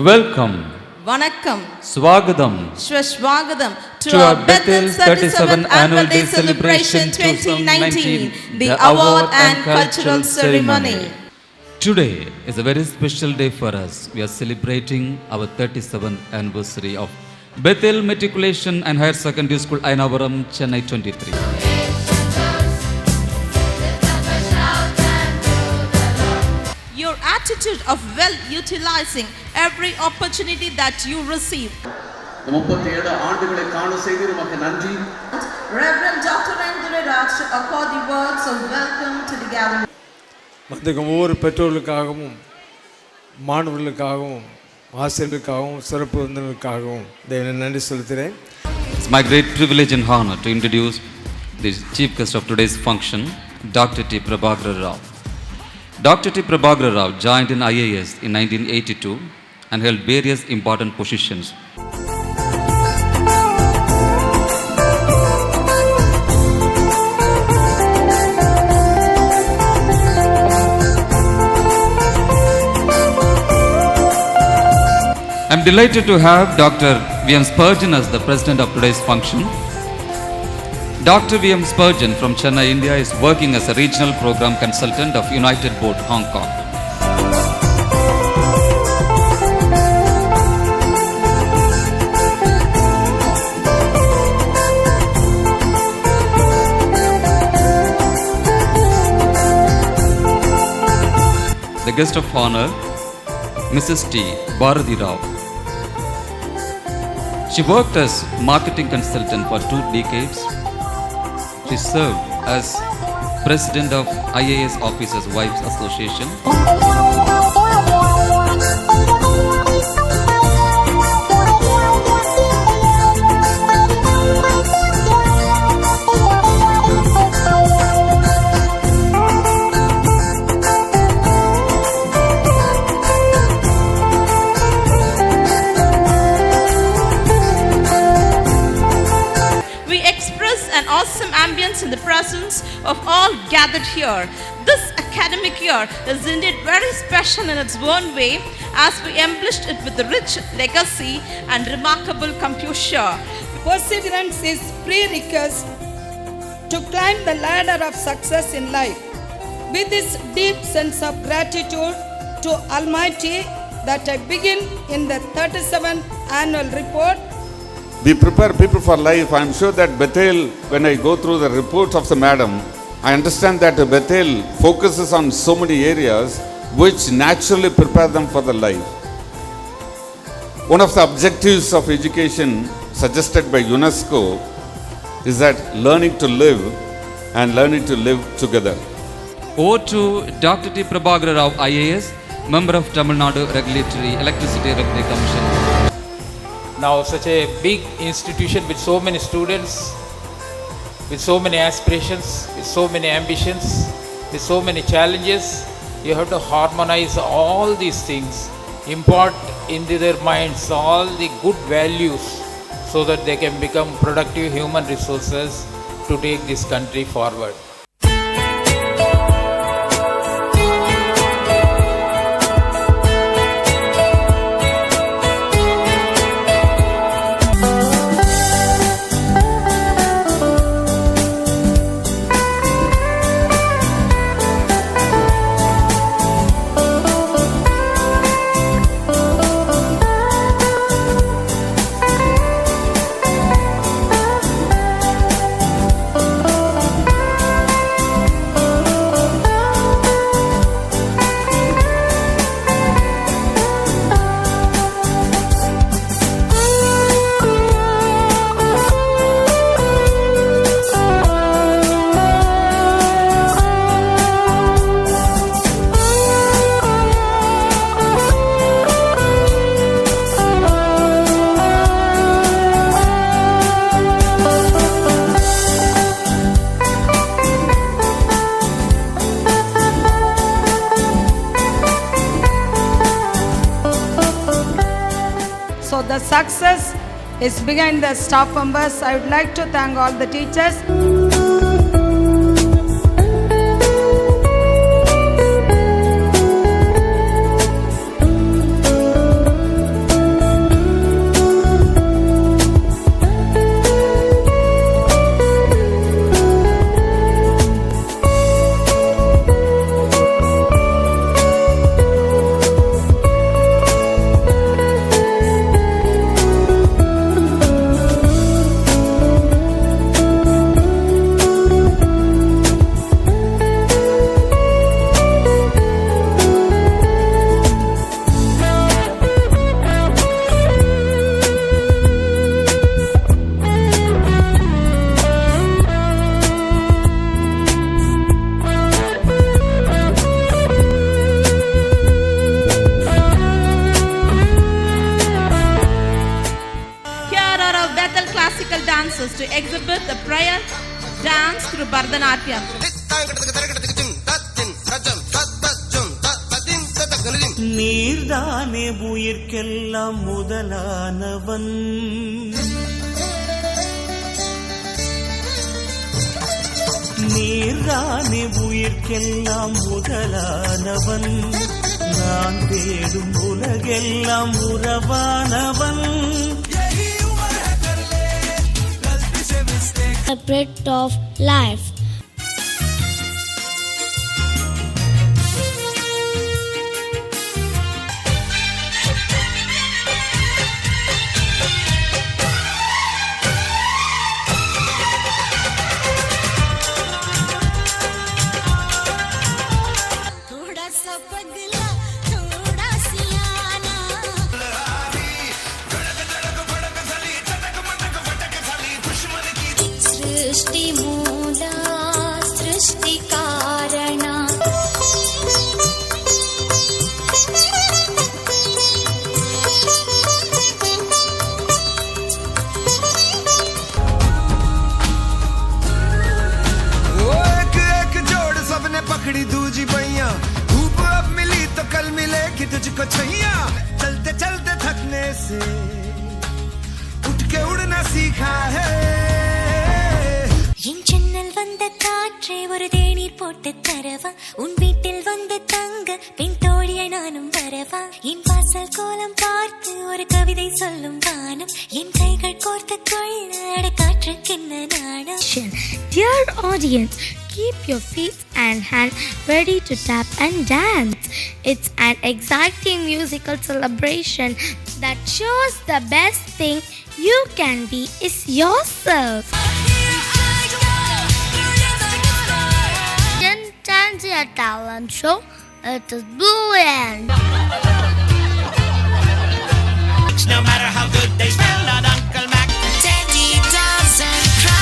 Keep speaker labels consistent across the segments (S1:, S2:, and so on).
S1: Welcome.
S2: Vanakkam.
S1: Swagatham.
S2: Swagatham to
S1: our
S2: our
S1: Bethel's
S2: Bethel's
S1: 37th
S2: 37th Annual Day Celebration 2019, the award and cultural ceremony.
S1: Today is a very special day for us. We are celebrating our 37th anniversary of Bethel Matriculation and Higher Secondary School, Ayanavaram, Chennai 23.
S2: Your attitude of well utilizing every opportunity that you receive. Reverend Dr. Rendra Raj to accord the words of welcome to the gathering.
S3: ஒவ்வொரு பெற்றோர்களுக்காகவும் மாணவர்களுக்காகவும் ஆசிரியர்களுக்காகவும் சிறப்பு விருந்தினர்களுக்காகவும் நன்றி செலுத்துகிறேன்.
S1: It's my great privilege and honor to introduce the chief guest of today's function, Dr. T. Prabhakar Rao. Dr. T. Prabhakar Rao joined in IAS in 1982 and held various important positions. I am delighted to have Dr. V.M. Spurgeon as the president of today's function. Dr. V.M. Spurgeon from Chennai, India is working as a regional program consultant of United Boat, Hong Kong. The guest of honor, Mrs. T. Bharati Rao. She worked as marketing consultant for 2 decades. She served as president of IAS Officers Wives Association.
S2: Awesome ambience in the presence of all gathered here. This academic year is indeed very special in its own way as we embellished it with a rich legacy and remarkable composure.
S4: Perseverance is prerequisite to climb the ladder of success in life. With this deep sense of gratitude to Almighty that I begin in the 37th annual report.
S5: We prepare people for life. I am sure that Bethel, when I go through the reports of the madam, I understand that Bethel focuses on so many areas which naturally prepare them for the life. One of the objectives of education suggested by UNESCO is that learning to live and learning to live together.
S1: Over to Dr. T. Prabhakar Rao, IAS, member of Tamil Nadu Regulatory Electricity Regulatory Commission.
S6: Now such a big institution with so many students, with so many aspirations, with so many ambitions, with so many challenges, you have to harmonize all these things, impart into their minds all the good values so that they can become productive human resources to take this country forward.
S4: So the success is behind the staff members. I would like to thank all the teachers.
S2: choir dance through Bharatanatyam.
S7: நீர்தானே உயிர்க்கெல்லாம் முதலானவன், நீர்தானே உயிர்க்கெல்லாம் முதலானவன், நான் தேடும் உலகெல்லாம் உறவானவன்.
S8: The bread of life.
S9: सृष्टि मूला सृष्टि कारणा
S10: एक जोड़ सबने पकड़ी दूजी बैया, धूप अब मिली तो कल मिलेगी तुझको छैया। चलते चलते थकने से उठ के उड़ना सीखा है।
S9: என் ஜன்னல் வந்த காற்றே ஒரு தேநீர் போட்டு தரவா, உன் வீட்டில் வந்து தங்க பின் தோழியை நானும் வரவா, என் வாசல் கோலம் பார்த்து ஒரு கவிதை சொல்லும் வானம், என் கைகள் கோர்த்து கொள்ள காற்றுக்கென்ன நாணம்.
S8: Dear audience, keep your feet and hands ready to tap and dance. It's an exciting musical celebration that shows the best thing you can be is yourself. Tanzania talent show. It is brilliant.
S7: No matter how good they smell, not Uncle Mac.
S9: Teddy doesn't cry.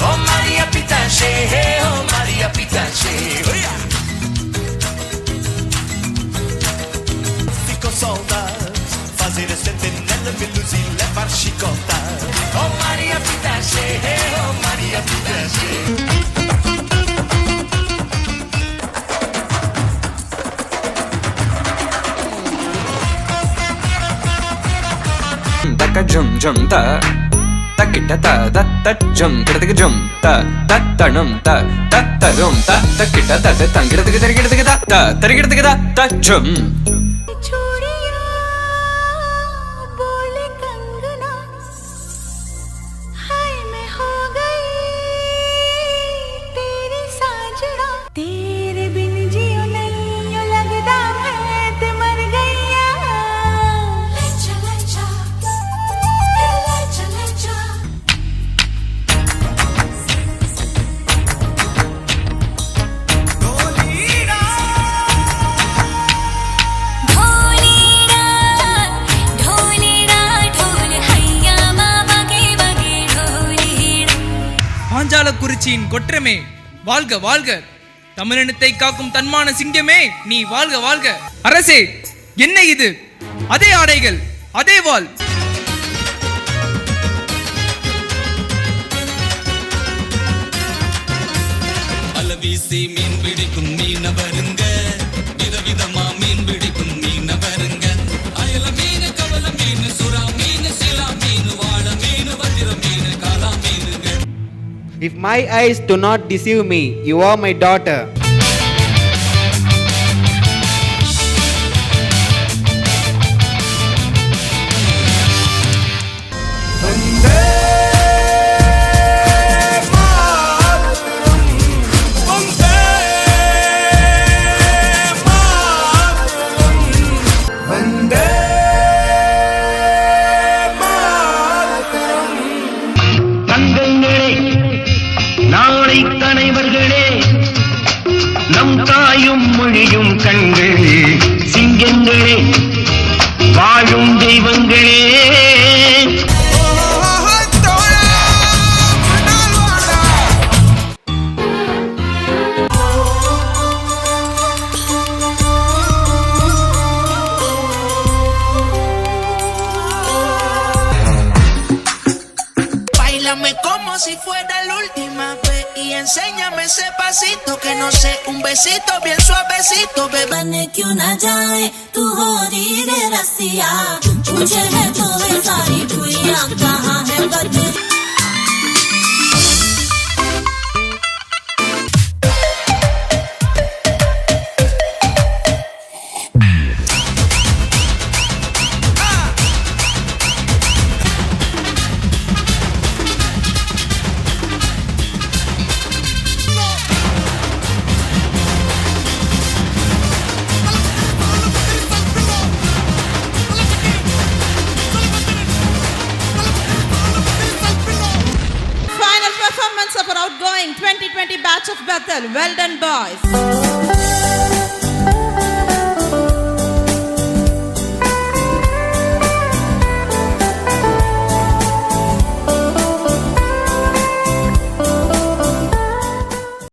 S7: Oh Maria Pitache, hey, oh Maria Pitache, oh yeah. Fico saudades, fazer a sentinela, veluzir, levar chicota. Oh Maria Pitache, hey, oh Maria Pitache.
S11: Taka jum jum ta. Takita ta da ta jum kidatiga jum ta ta tanum ta ta tarum ta takita ta ta tangidatiga tarigidatiga ta ta tarigidatiga ta ta jum.
S12: பாஞ்சாலக்குறிச்சியின் கொற்றமே வாழ்க வாழ்க, தமிழினத்தை காக்கும் தன்மான சிங்கமே நீ வாழ்க வாழ்க. அரசே, என்ன இது? அதே ஆடைகள், அதே வாள்.
S13: அலவீசி மீன் பிடிக்கும் மீனவருங்க, விதவிதமா மீன் பிடிக்கும் மீனவருங்க. அயல மீன், கவல மீன், சுறா மீன், சிலா மீன், வாழ மீன், வஜ்ர மீன், காலா மீனுங்க.
S14: If my eyes do not deceive me, you are my daughter.
S15: மொழியும் கண்கள் சிங்கங்களே வாழும் தெய்வங்களே.
S16: Báilame como si fuera la última vez y enséñame ese pasito que no sé, un besito bien suavecito, bebé.
S17: बन क्यों ना जाए तू हो री रे रसिया, मुझे है तो वे सारी दुनिया कहाँ है बदली.
S2: Final performance of our outgoing 2020 batch of Bethel. Well done, boys.